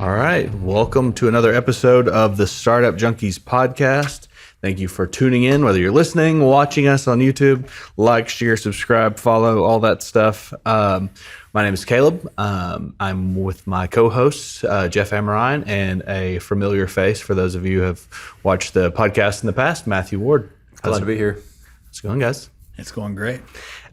All right. Welcome to another episode of the Startup Junkies podcast. Thank you for tuning in, whether you're listening, watching us on YouTube, like, share, subscribe, follow, all that stuff. My name is Caleb. I'm with my co-hosts, Jeff Amerine, and a familiar face for those of you who have watched the podcast in the past, Matthew Ward. Glad to be here. How's it going, guys? It's going great.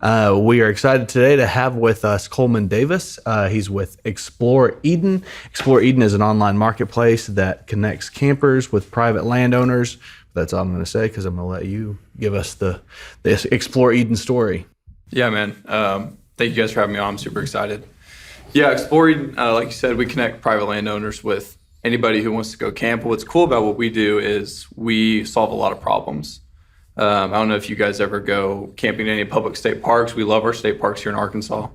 We are excited today to have with us Coleman Davis. He's with Explore Eden. Explore Eden is an online marketplace that connects campers with private landowners. That's all I'm going to say because I'm going to let you give us the Explore Eden story. Yeah, man. Thank you guys for having me on. I'm super excited. Yeah, Explore Eden, like you said, we connect private landowners with anybody who wants to go camp. What's cool about what we do is we solve a lot of problems. I don't know if you guys ever go camping in any public state parks. We love our state parks here in Arkansas.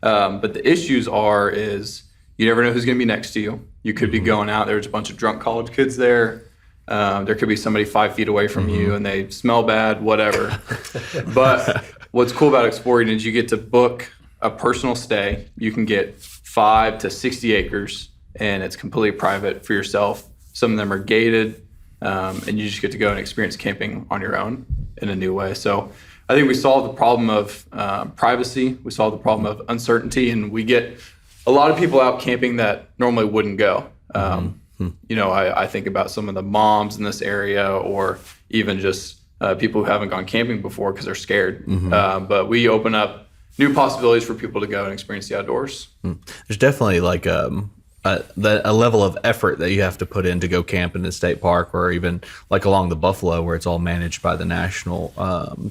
But the issues is you never know who's going to be next to you. You could be going out, there's a bunch of drunk college kids there. There could be somebody 5 feet away from you and they smell bad, whatever. But what's cool about exploring is you get to book a personal stay. You can get 5 to 60 acres and it's completely private for yourself. Some of them are gated. And you just get to go and experience camping on your own in a new way. So I think we solved the problem of privacy. We solved the problem of uncertainty. And we get a lot of people out camping that normally wouldn't go. You know, I think about some of the moms in this area or even just people who haven't gone camping before because they're scared. But we open up new possibilities for people to go and experience the outdoors. There's definitely like a level of effort that you have to put in to go camp in the state park or even like along the Buffalo where it's all managed by the National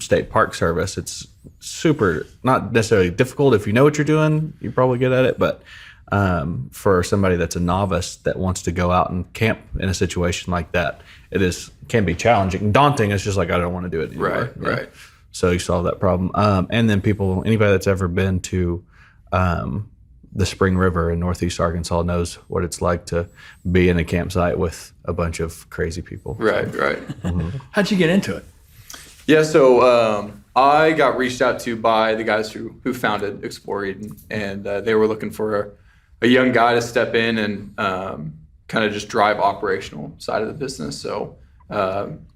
State Park Service. It's super, not necessarily difficult. If you know what you're doing, you're probably good at it. But for somebody that's a novice that wants to go out and camp in a situation like that, can be challenging. Daunting. It's just like, I don't want to do it anymore. Right. So you solve that problem. And then anybody that's ever been to the Spring River in Northeast Arkansas knows what it's like to be in a campsite with a bunch of crazy people. Right. How'd you get into it? Yeah, so I got reached out to by the guys who founded Explore Eden, and they were looking for a young guy to step in and kind of just drive operational side of the business. So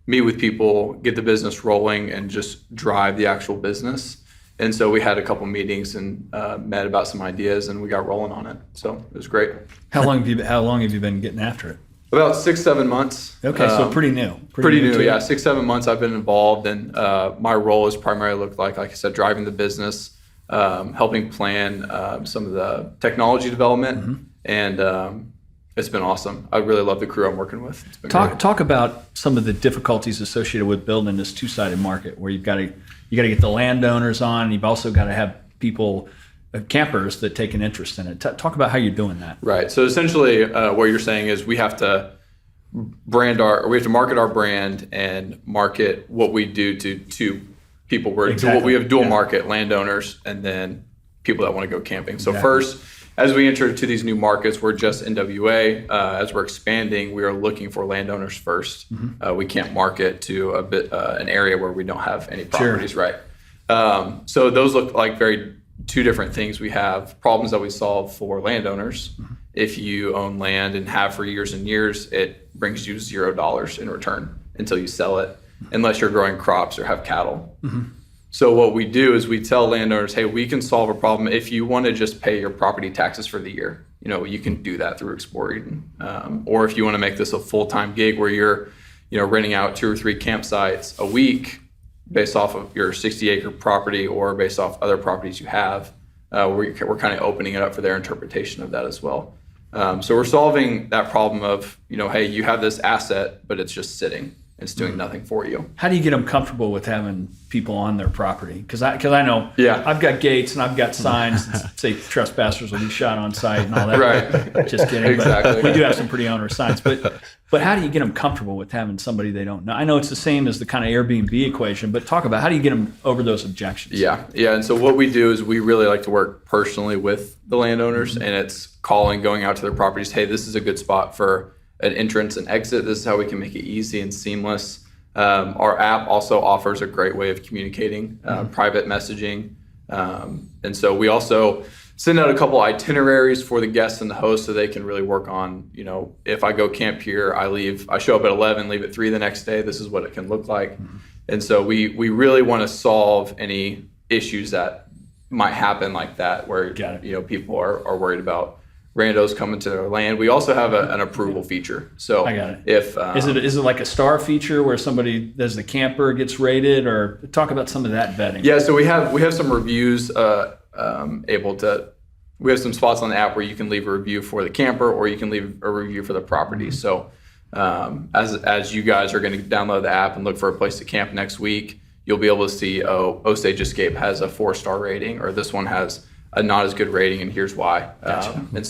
meet with people, get the business rolling, and just drive the actual business. And so we had a couple meetings and met about some ideas, and we got rolling on it. So it was great. How long have you been getting after it? About 6-7 months. Okay, so pretty new. Pretty new, yeah. 6-7 months I've been involved, and my role has primarily looked like I said, driving the business, helping plan some of the technology development, and it's been awesome. I really love the crew I'm working with. It's been great. Talk about some of the difficulties associated with building this two-sided market, where you got to get the landowners on, and you've also got to have people, campers that take an interest in it. Talk about how you're doing that. Right. So essentially, what you're saying is we have to market our brand and market what we do to people. Exactly. We have dual market landowners and then people that want to go camping. So first, as we enter to these new markets, we're just NWA. As we're expanding, we are looking for landowners first. We can't market to an area where we don't have any properties, right? So those look like two different things. We have problems that we solve for landowners. If you own land and have for years and years, it brings you $0 in return until you sell it, unless you're growing crops or have cattle. So what we do is we tell landowners, hey, we can solve a problem. If you want to just pay your property taxes for the year, you can do that through Explore Eden. Or if you want to make this a full-time gig where you're, renting out 2 or 3 campsites a week based off of your 60-acre property or based off other properties you have, we're kind of opening it up for their interpretation of that as well. So we're solving that problem of, hey, you have this asset, but it's just sitting. It's doing nothing for you. How do you get them comfortable with having people on their property? Because I know I've got gates and I've got signs that say trespassers will be shot on site and all that. Right. Just kidding. Exactly. But we do have some pretty onerous signs. But how do you get them comfortable with having somebody they don't know? I know it's the same as the kind of Airbnb equation, but talk about how do you get them over those objections? Yeah. And so what we do is we really like to work personally with the landowners, and it's going out to their properties. Hey, this is a good spot for an entrance and exit. This is how we can make it easy and seamless. Our app also offers a great way of communicating, private messaging. And so we also send out a couple itineraries for the guests and the host so they can really work on, if I go camp here, I show up at 11, leave at 3 the next day. This is what it can look like. And so we really want to solve any issues that might happen like that, where people are worried about randos coming to their land. We also have an approval feature. So I got it. If is it like a star feature where somebody, as the camper, gets rated, or talk about some of that vetting? Yeah, so we have some reviews we have some spots on the app where you can leave a review for the camper, or you can leave a review for the property. So as you guys are going to download the app and look for a place to camp next week, you'll be able to see, Osage Escape has a 4-star rating, or this one has a not as good rating, and here's why. Gotcha. And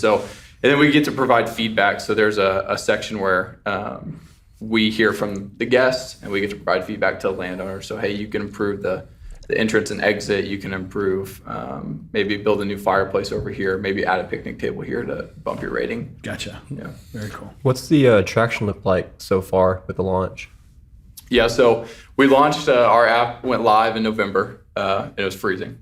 then we get to provide feedback. So there's a section where we hear from the guests, and we get to provide feedback to the landowner. So, hey, you can improve the entrance and exit. You can improve, maybe build a new fireplace over here, maybe add a picnic table here to bump your rating. Gotcha. Yeah. Very cool. What's the traction look like so far with the launch? Yeah, so we launched, our app went live in November, and it was freezing.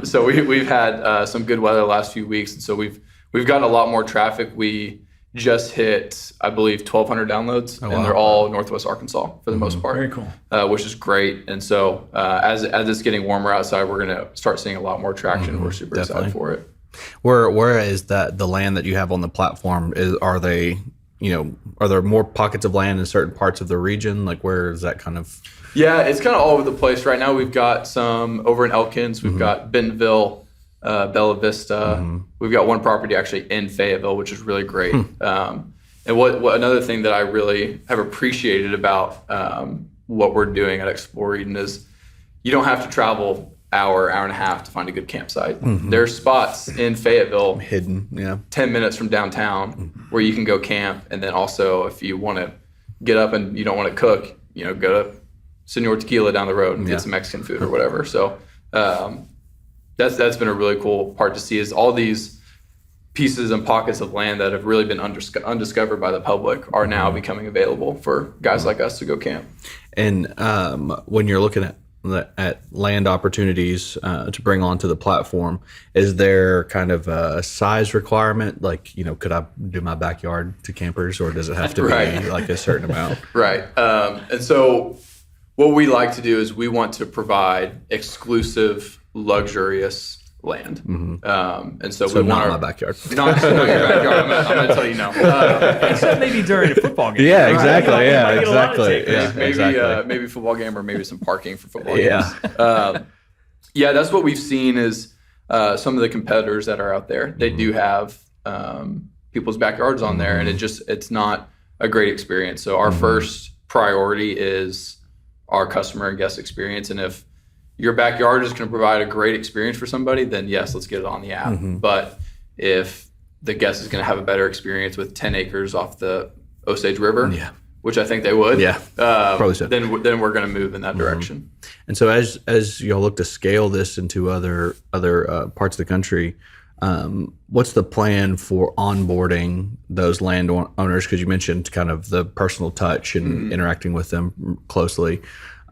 So we've had some good weather the last few weeks, and so we've gotten a lot more traffic. We just hit, I believe, 1,200 downloads, and they're all Northwest Arkansas for the most part. Very cool. Which is great. And so as it's getting warmer outside, we're going to start seeing a lot more traction. We're super excited for it. Where is that the land that you have on the platform? Are there more pockets of land in certain parts of the region? Like, where is that kind of? Yeah, it's kind of all over the place right now. We've got some over in Elkins. We've got Bentonville, Bella Vista. We've got one property actually in Fayetteville, which is really great. And what another thing that I really have appreciated about what we're doing at Explore Eden is you don't have to travel hour and a half to find a good campsite. There's spots in Fayetteville hidden, 10 minutes from downtown where you can go camp. And then also, if you want to get up and you don't want to cook, go to Senor Tequila down the road and get some Mexican food or whatever. So that's been a really cool part to see, is all these pieces and pockets of land that have really been undiscovered by the public are now becoming available for guys like us to go camp. And when you're looking at land opportunities to bring onto the platform, is there kind of a size requirement? Like, could I do my backyard to campers, or does it have to be like a certain amount? Right. And so what we like to do is we want to provide exclusive, luxurious land. And so we want not our my backyard. Not your backyard. I'm going to tell you no. Except maybe during a football game. Yeah, right? exactly. You Yeah, might get a lot of exactly. takers. Yeah, Maybe exactly. maybe football game, or maybe some parking for football Yeah. games. That's what we've seen is some of the competitors that are out there. They do have people's backyards on there, and it's not a great experience. So our first priority is our customer and guest experience. And if your backyard is going to provide a great experience for somebody, then yes, let's get it on the app. But if the guest is going to have a better experience with 10 acres off the Osage River, which I think they would, probably so. then we're going to move in that direction. And so as y'all look to scale this into other parts of the country, what's the plan for onboarding those landowners? Because you mentioned kind of the personal touch and interacting with them closely.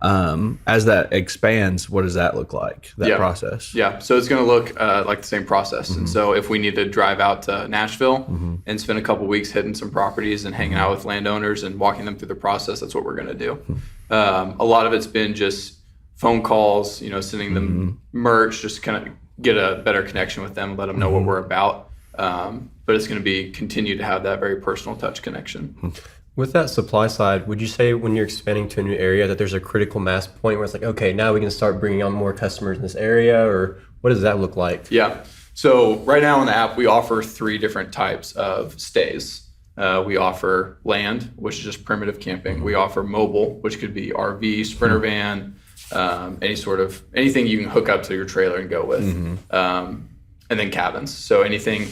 As that expands, what does that look like, that process? Yeah, so it's going to look like the same process. And so if we need to drive out to Nashville and spend a couple weeks hitting some properties and hanging out with landowners and walking them through the process, that's what we're going to do. A lot of it's been just phone calls, sending them merch, just kind of get a better connection with them, let them know what we're about. But it's going to be continue to have that very personal touch connection. With that supply side, would you say when you're expanding to a new area that there's a critical mass point where it's like, okay, now we can start bringing on more customers in this area, or what does that look like? Yeah. So right now on the app, we offer 3 different types of stays. We offer land, which is just primitive camping. We offer mobile, which could be RV, Sprinter van, anything you can hook up to your trailer and go with. And then cabins. So anything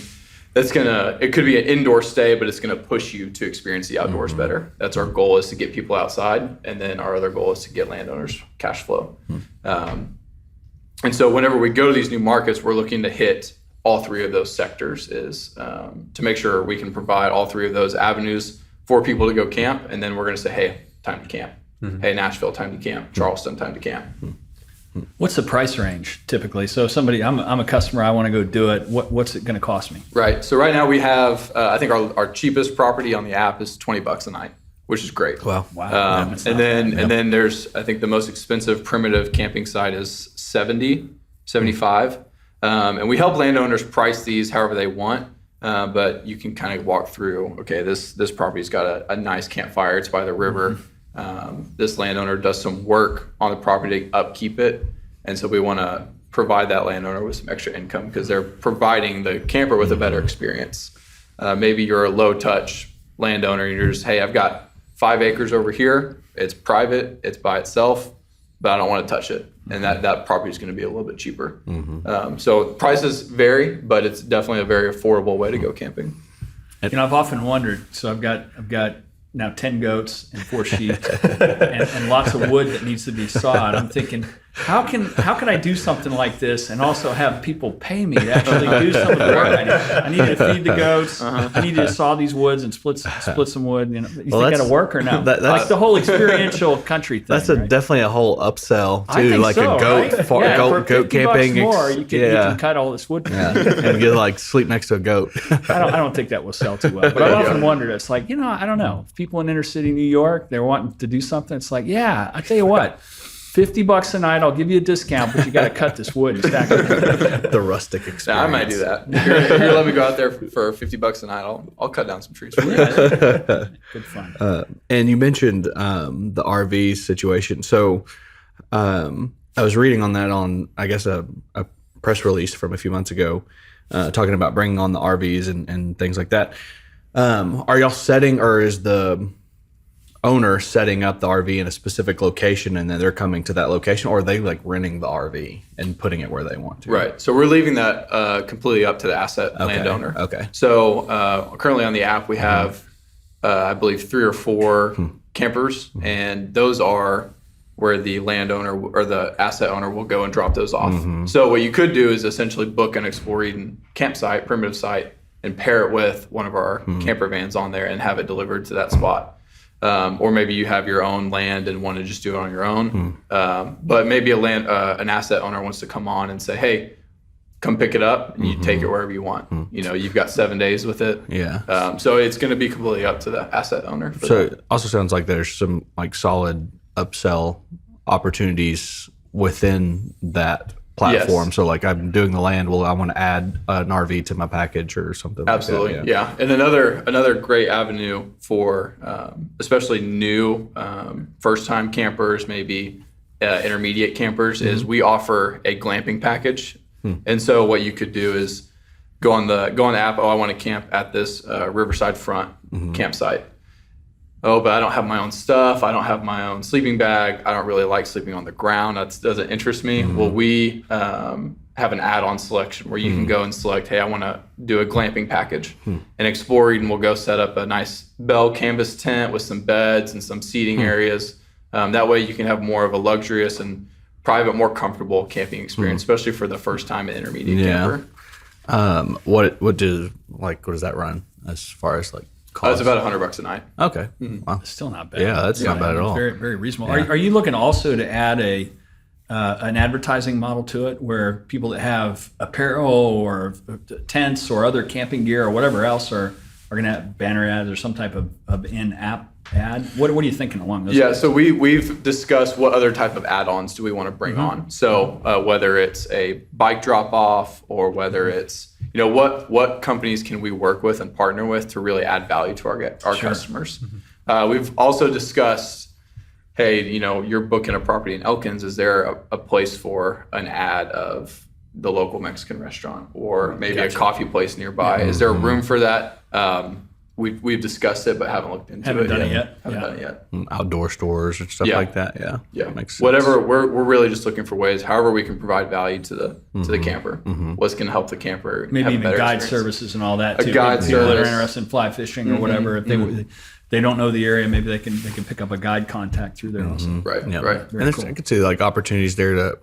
it could be an indoor stay, but it's going to push you to experience the outdoors better. That's our goal, is to get people outside. And then our other goal is to get landowners cash flow. And so whenever we go to these new markets, we're looking to hit all 3 of those sectors, is to make sure we can provide all 3 of those avenues for people to go camp. And then we're going to say, hey, time to camp. Hey, Nashville, time to camp. Charleston, time to camp. What's the price range typically? So if I'm a customer, I want to go do it. What's it going to cost me? Right. So right now we have, I think our cheapest property on the app is $20 a night, which is great. Wow. Wow. And then there's, I think the most expensive primitive camping site is 75. And we help landowners price these however they want. But you can kind of walk through, okay, this property's got a nice campfire. It's by the river. This landowner does some work on the property to upkeep it. And so we want to provide that landowner with some extra income because they're providing the camper with a better experience. Maybe you're a low touch landowner and you're just, hey, I've got 5 acres over here. It's private. It's by itself, but I don't want to touch it. And that property is going to be a little bit cheaper. So prices vary, but it's definitely a very affordable way to go camping. I've often wondered. So I've got now 10 goats and 4 sheep and lots of wood that needs to be sawed. I'm thinking, how can I do something like this and also have people pay me to actually do some of the work? I need to feed the goats. I need to saw these woods and split some wood. You think that'll work or no? That's like the whole experiential country thing. That's right? definit's a whole upsell too, I think like so, a goat right? goat camping. More, you can cut all this wood. Yeah, and get like sleep next to a goat. I don't think that will sell too well. But I've often wondered. It's like, I don't know. If people in inner city New York, they're wanting to do something. It's like, yeah, I tell you what. $50 a night, I'll give you a discount, but you got to cut this wood and stack it. The rustic experience. Yeah, I might do that. If you let me go out there for $50 a night, I'll cut down some trees for you. Good fun. And you mentioned the RV situation. So I was reading on that on, I guess, a press release from a few months ago, talking about bringing on the RVs and things like that. Are y'all setting, or is the owner setting up the RV in a specific location and then they're coming to that location, or are they like renting the RV and putting it where they want to? Right. So we're leaving that completely up to the asset landowner. Okay. So currently on the app, we have, I believe, 3 or 4 campers, and those are where the landowner or the asset owner will go and drop those off. So what you could do is essentially book an Explore Eden campsite, primitive site, and pair it with one of our camper vans on there and have it delivered to that spot. Or maybe you have your own land and want to just do it on your own. But maybe an asset owner wants to come on and say, hey, come pick it up and you take it wherever you want. You've got 7 days with it. Yeah. So it's going to be completely up to the asset owner. So it also sounds like there's some like solid upsell opportunities within that platform. Yes. So like I'm doing the land, well, I want to add an RV to my package or something. Absolutely. Like that, yeah. And another great avenue for especially new first-time campers, maybe intermediate campers, is we offer a glamping package. And so what you could do is go on the app. Oh, I want to camp at this Riverside Front campsite. Oh, but I don't have my own stuff. I don't have my own sleeping bag. I don't really like sleeping on the ground. That doesn't interest me. Well, we have an add-on selection where you can go and select, hey, I want to do a glamping package. And Explore Eden will go set up a nice bell canvas tent with some beds and some seating areas. That way you can have more of a luxurious and private, more comfortable camping experience, especially for the first time intermediate camper. What does that run as far as like cost? It's about $100 a night. Okay. Wow. Still not bad. Yeah, that's not bad at all. Very, very reasonable. Are you looking also to add an advertising model to it where people that have apparel or tents or other camping gear or whatever else are going to have banner ads or some type of in-app ad? What are you thinking along those lines? So we've discussed what other type of add-ons do we want to bring on. So whether it's a bike drop-off or whether it's, what companies can we work with and partner with to really add value to our customers. We've also discussed, hey, you're booking a property in Elkins. Is there a place for an ad of the local Mexican restaurant or maybe a coffee place nearby? Is there room for that? We've discussed it, but haven't looked into it yet. Haven't done it yet. Outdoor stores and stuff like that. Yeah. Yeah. Makes sense. Whatever. We're really just looking for ways, however we can provide value to the camper. What's going to help the camper maybe have a even better guide experience. services and all that too. A guide People that are service. interested in fly fishing or whatever, if they don't know the area, maybe they can pick up a guide contact through there also. Right. Yeah. Right. And I could see like opportunities there to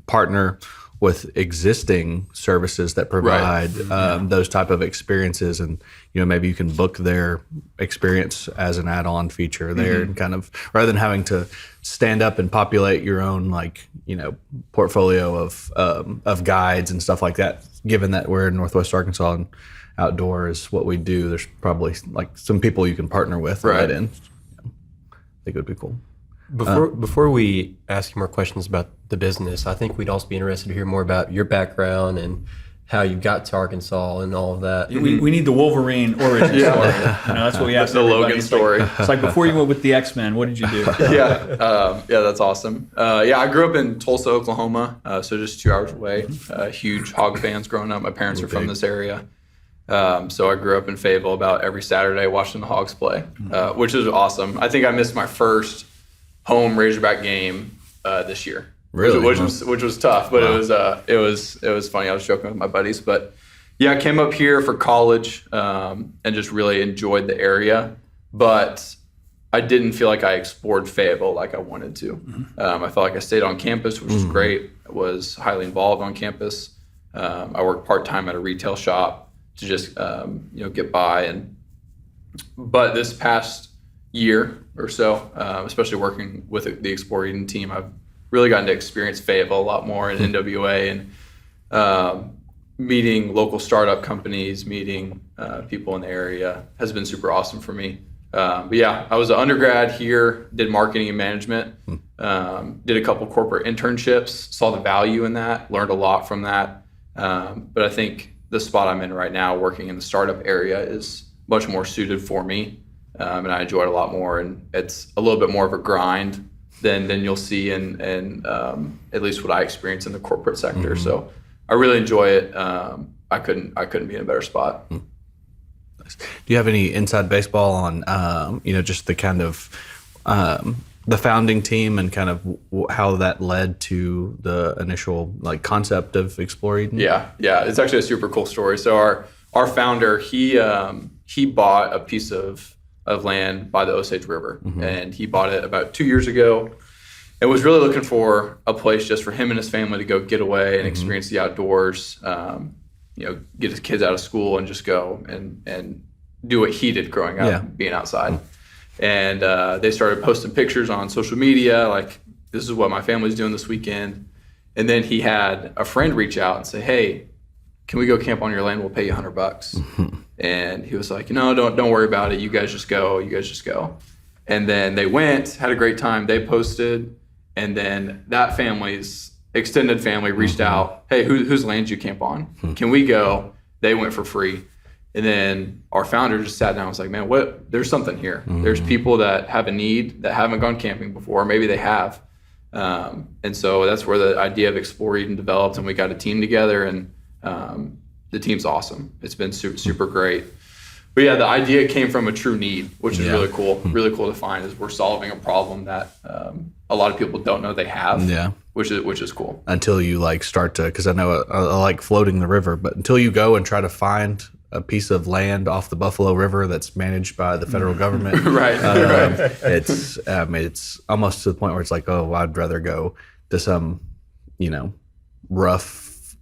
partner with existing services that provide those type of experiences, and maybe you can book their experience as an add-on feature there, and kind of rather than having to stand up and populate your own portfolio of guides and stuff like that. Given that we're in Northwest Arkansas and outdoor is what we do, there's probably some people you can partner with right in. I think it would be cool. Before we ask you more questions about the business, I think we'd also be interested to hear more about your background and how you got to Arkansas and all of that. We need the Wolverine origin story. That's what we ask. The Logan story. It's like before you went with the X-Men, what did you do? Yeah, that's awesome. I grew up in Tulsa, Oklahoma, so just 2 hours away. Huge Hog fans growing up. My parents are from this area. So I grew up in Fayetteville about every Saturday watching the Hogs play, which is awesome. I think I missed my first home Razorback game this year. Really? Which was tough, but it was funny. I was joking with my buddies, but yeah, I came up here for college and just really enjoyed the area, but I didn't feel like I explored Fayetteville like I wanted to. I felt like I stayed on campus, which was great. I was highly involved on campus. I worked part-time at a retail shop to just get by, but this past year or so, especially working with the Explore Eden team, I've really gotten to experience Fayetteville a lot more in NWA, and meeting local startup companies, meeting people in the area has been super awesome for me. But yeah, I was an undergrad here, did marketing and management, did a couple corporate internships, saw the value in that, learned a lot from that. But I think the spot I'm in right now, working in the startup area, is much more suited for me. And I enjoy it a lot more, and it's a little bit more of a grind than you'll see in at least what I experience in the corporate sector. So I really enjoy it. I couldn't be in a better spot. Do you have any inside baseball on just the kind of the founding team and kind of how that led to the initial concept of Explore Eden? Yeah, it's actually a super cool story. So our founder, he bought a piece of land by the Osage River, and he bought it about 2 years ago and was really looking for a place just for him and his family to go get away and experience the outdoors, get his kids out of school and just go and do what he did growing up, being outside. And they started posting pictures on social media, like, this is what my family's doing this weekend. And then he had a friend reach out and say, hey, can we go camp on your land? We'll pay you $100. And he was like, no, don't worry about it. You guys just go. And then they went, had a great time. They posted, and then that family's extended family reached out. Hey, whose land you camp on? Can we go? They went for free. And then our founder just sat down and was like, man, there's something here. There's people that have a need that haven't gone camping before. Maybe they have. And so that's where the idea of Explore Eden developed, and we got a team together, and the team's awesome. It's been super, super great. But yeah, the idea came from a true need, which is really cool. Really cool to find, is we're solving a problem that a lot of people don't know they have. Yeah, which is cool. Until you start to, because I know I like floating the river, but until you go and try to find a piece of land off the Buffalo River that's managed by the federal government, right. It's almost to the point where it's like, oh, I'd rather go to some, rough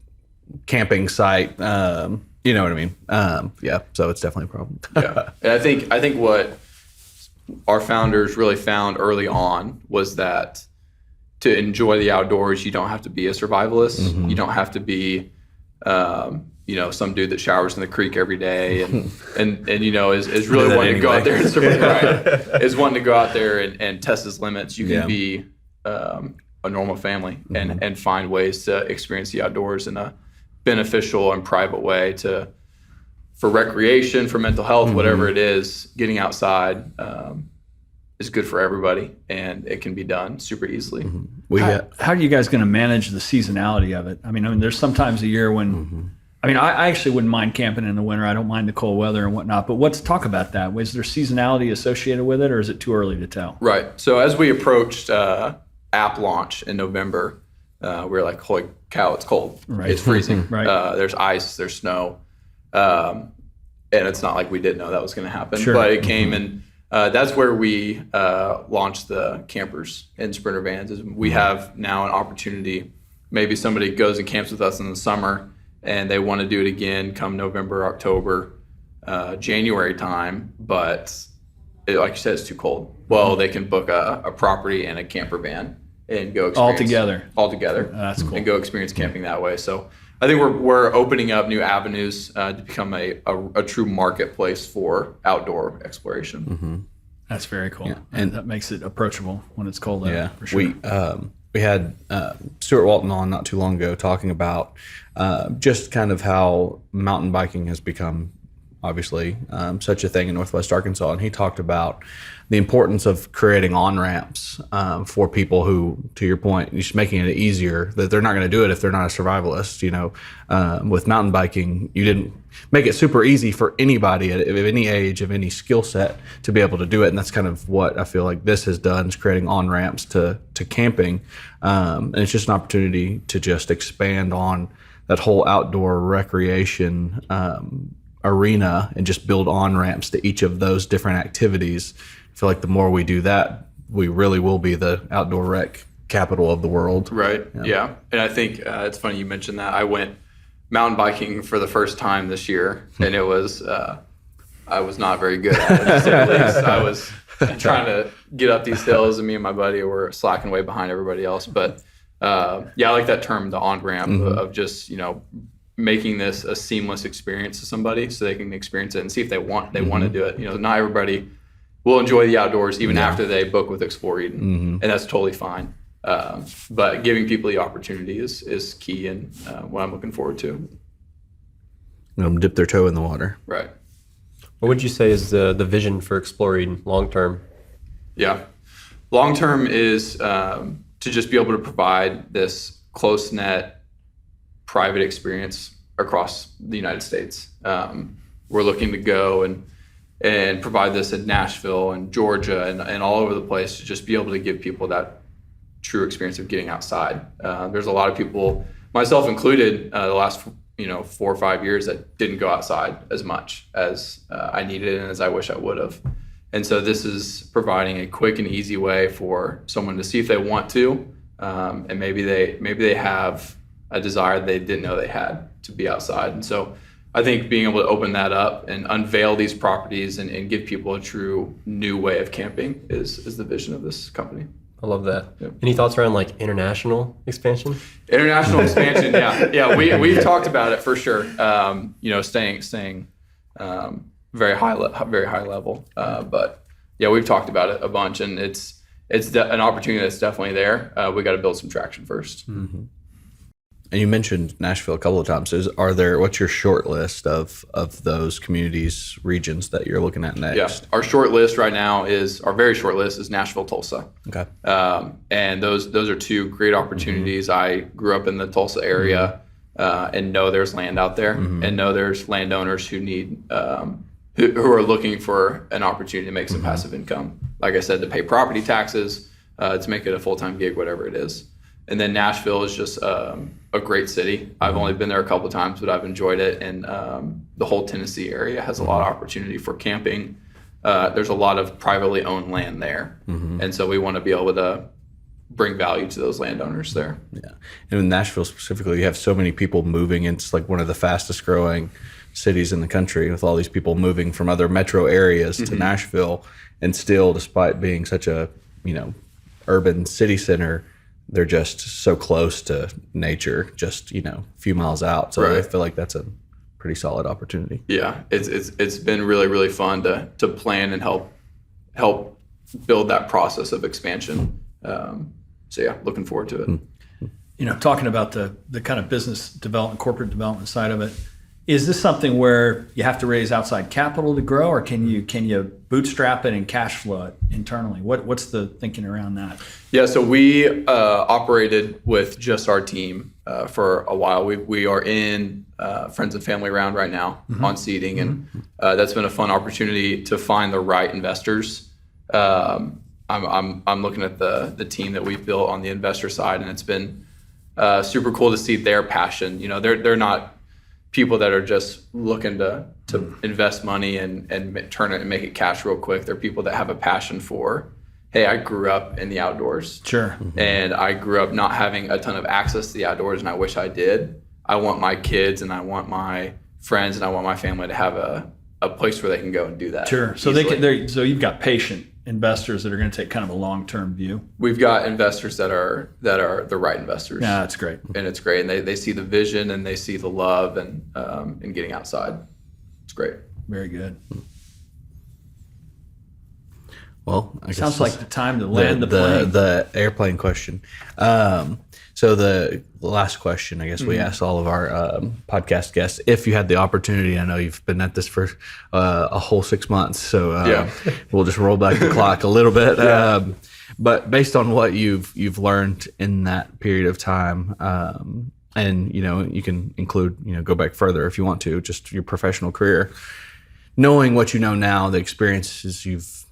camping site. You know what I mean? So it's definitely a problem. Yeah, and I think what our founders really found early on was that to enjoy the outdoors, you don't have to be a survivalist. You don't have to be, some dude that showers in the creek every day and is really wanting to go out there and survive. Is wanting to go out there and test his limits. You can be a normal family and find ways to experience the outdoors in a beneficial and private way for recreation, for mental health, whatever it is. Getting outside is good for everybody, and it can be done super easily. How are you guys going to manage the seasonality of it? I mean, there's sometimes a year when, I actually wouldn't mind camping in the winter. I don't mind the cold weather and whatnot, but let's talk about that. Was there seasonality associated with it, or is it too early to tell? Right. So as we approached app launch in November, we were like, holy cow, it's cold. Right. It's freezing. Right. There's ice, there's snow. And it's not like we didn't know that was going to happen. Sure. But it came, and that's where we launched the campers and sprinter vans. We have now an opportunity maybe somebody goes and camps with us in the summer and they want to do it again come November, October, January time, but like you said, it's too cold. Well, they can book a property and a camper van and go experience all together. That's cool. And go experience camping that way. So I think we're opening up new avenues to become a true marketplace for outdoor exploration. That's very cool. Yeah. And that makes it approachable when it's cold out. Yeah, For sure. we had Stuart Walton on not too long ago talking about just kind of how mountain biking has become obviously such a thing in Northwest Arkansas, and he talked about the importance of creating on-ramps for people who, to your point, just making it easier, that they're not going to do it if they're not a survivalist. With mountain biking, you didn't make it super easy for anybody of any age, of any skill set, to be able to do it. And that's kind of what I feel like this has done, is creating on-ramps to camping. And it's just an opportunity to just expand on that whole outdoor recreation arena and just build on-ramps to each of those different activities. I feel like the more we do that, we really will be the outdoor rec capital of the world. Right. Yeah. And I think it's funny you mentioned that. I went mountain biking for the first time this year, and it was I was not very good at it, to say the least. I was trying to get up these hills, and me and my buddy were slacking way behind everybody else. But I like that term, the on-ramp, of just making this a seamless experience to somebody so they can experience it and see if they want to do it. Not everybody will enjoy the outdoors even after they book with Explore Eden, and that's totally fine. But giving people the opportunity is key, and what I'm looking forward to. Dip their toe in the water. Right. What would you say is the vision for Explore Eden long term? Yeah. Long term is to just be able to provide this close-knit private experience across the United States. We're looking to go and provide this in Nashville and Georgia and all over the place, to just be able to give people that true experience of getting outside. There's a lot of people, myself included, the last 4 or 5 years, that didn't go outside as much as I needed and as I wish I would have. And so this is providing a quick and easy way for someone to see if they want to, and maybe they have a desire they didn't know they had to be outside. And so I think being able to open that up and unveil these properties and give people a true new way of camping is the vision of this company. I love that. Yep. Any thoughts around international expansion? International expansion, yeah. We've talked about it for sure. Staying very high level. But yeah, we've talked about it a bunch, and it's an opportunity that's definitely there. We got to build some traction first. Mm-hmm. And you mentioned Nashville a couple of times. What's your short list of those communities, regions that you're looking at next? Yeah, our short list right now our very short list is Nashville, Tulsa. Okay. And those are two great opportunities. I grew up in the Tulsa area and know there's land out there, and know there's landowners who need who are looking for an opportunity to make some passive income. Like I said, to pay property taxes, to make it a full-time gig, whatever it is. And then Nashville is just a great city. I've only been there a couple of times, but I've enjoyed it. And the whole Tennessee area has a lot of opportunity for camping. There's a lot of privately owned land there. And so we want to be able to bring value to those landowners there. Yeah. And in Nashville specifically, you have so many people moving. It's like one of the fastest growing cities in the country, with all these people moving from other metro areas to Nashville. And still, despite being such a, urban city center, they're just so close to nature, just a few miles out. So Right. I feel like that's a pretty solid opportunity. Yeah, it's been really, really fun to plan and help build that process of expansion. So yeah, looking forward to it. Talking about the kind of business development, corporate development side of it, is this something where you have to raise outside capital to grow, or can you bootstrap it and cash flow it internally? What's the thinking around that? Yeah, so we operated with just our team for a while. We are in friends and family round right now on seeding, and that's been a fun opportunity to find the right investors. I'm looking at the team that we've built on the investor side, and it's been super cool to see their passion. They're not people that are just looking to invest money and turn it and make it cash real quick. They're people that have a passion for, hey, I grew up in the outdoors. Sure. And I grew up not having a ton of access to the outdoors, and I wish I did. I want my kids and I want my friends and I want my family to have a place where they can go and do that. Sure. So easily. so you've got patient investors that are going to take kind of a long-term view. We've got investors that are the right investors. Yeah, that's great. And it's great. And they see the vision and they see the love and getting outside. It's great. Very good. Well, I guess Sounds like the time to land the plane. the airplane question. So the last question, I guess we asked all of our podcast guests, if you had the opportunity, I know you've been at this for a whole 6 months, so we'll just roll back the clock a little bit. But based on what you've learned in that period of time, and you can include go back further if you want to, just your professional career, knowing what you know now, the experiences you've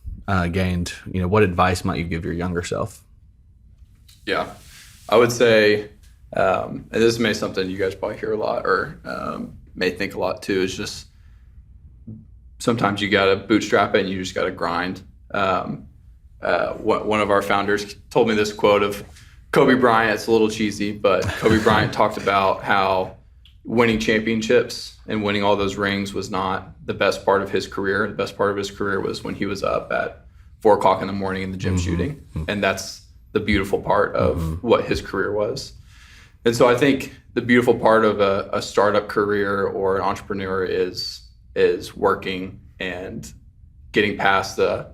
gained, what advice might you give your younger self? Yeah, I would say, and this may be something you guys probably hear a lot or may think a lot too, is just sometimes you got to bootstrap it and you just got to grind. One of our founders told me this quote of Kobe Bryant. It's a little cheesy, but Kobe Bryant talked about how winning championships and winning all those rings was not the best part of his career. The best part of his career was when he was up at 4 o'clock in the morning in the gym shooting. And that's the beautiful part of what his career was. And so I think the beautiful part of a startup career or an entrepreneur is working and getting past the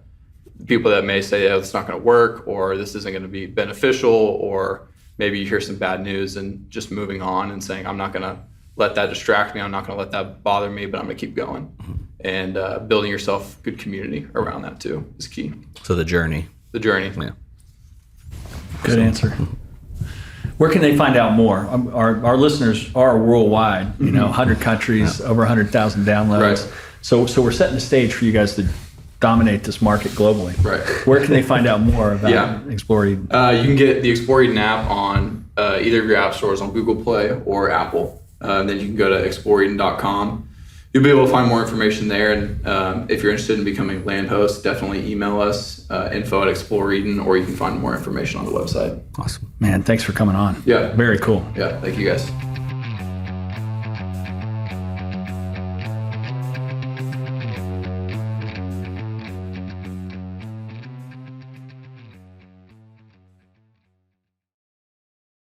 people that may say, oh, it's not going to work, or this isn't going to be beneficial, or maybe you hear some bad news and just moving on and saying, I'm not going to let that distract me. I'm not going to let that bother me, but I'm going to keep going. And building yourself good community around that too is key. So the journey. Yeah. Good answer. Where can they find out more? Our listeners are worldwide, 100 countries, over 100,000 downloads. Right. So we're setting the stage for you guys to dominate this market globally. Right. Where can they find out more about Explore Eden? You can get the Explore Eden app on either of your app stores on Google Play or Apple. And then you can go to exploreeden.com. You'll be able to find more information there. And if you're interested in becoming a land host, definitely email us, info@Explore Eden, or you can find more information on the website. Awesome. Man, thanks for coming on. Yeah. Very cool. Yeah, thank you guys.